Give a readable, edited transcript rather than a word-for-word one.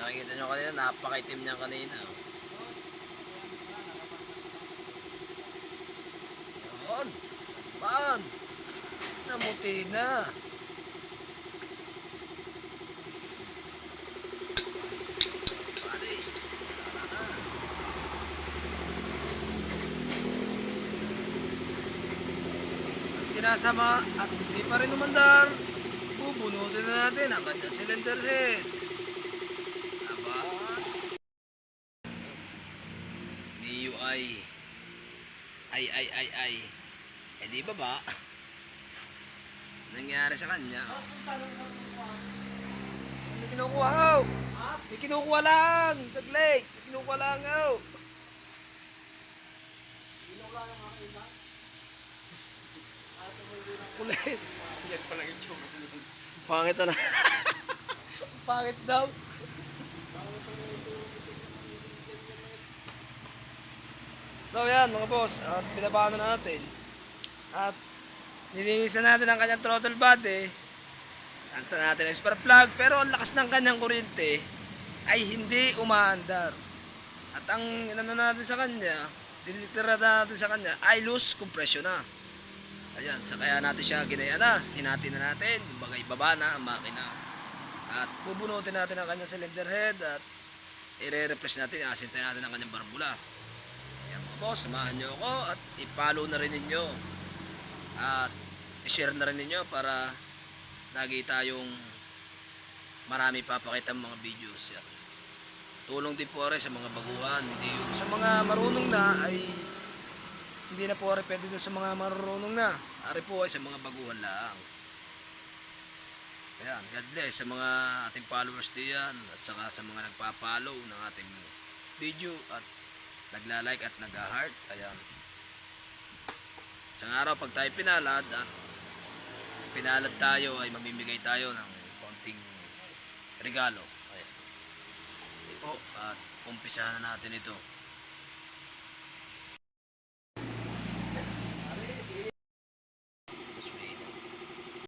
nakikita nyo kanina, napakaitim niya kanina. Yun. Man. Namuti na. Pare. Sinasama at hindi pa rin umandar, bubunutin na natin ang kanyang cylinder head. Aba, MIUI ay eh di ba ba nangyari sa kanya? May kinukuha ho, may kinukuha lang saglit, may kinukuha lang ho. Kulit. Yan pala yung tsura. Pangit na. Pangit daw. So yan mga boss, at binabaan na natin. At nilinisan natin ang kanyang throttle body. Nakita natin ang spark plug, pero ang lakas ng kanyang kuryente ay hindi umaandar. At ang inano natin sa kanya, dinilitera natin sa kanya ay loose compression na. Ayan, sa kaya natin siya ginaya na, hinati na natin, bagay baba na ang makina. At bubunutin natin ang kanyang cylinder head at i-replace natin, asintayin natin ang kanyang barbula. Ayan mga boss, samahan nyo ako at i-follow na rin ninyo. At i-share na rin ninyo para lagi tayong marami papakita mga videos. Yan. Tulong din po rin sa mga baguhan, hindi yung sa mga marunong na ay hindi na po rin pwede dun sa mga marunong na. Ari po ay sa mga baguhan lang. Ayan, God bless sa mga ating followers diyan at saka sa mga nagpa-follow ng ating video at nagla-like at nag-heart. Ayan. Isang araw pag tayo pinalad at pinalad tayo ay mamimigay tayo ng konting regalo. Ayan. Ito at umpisahan na natin ito.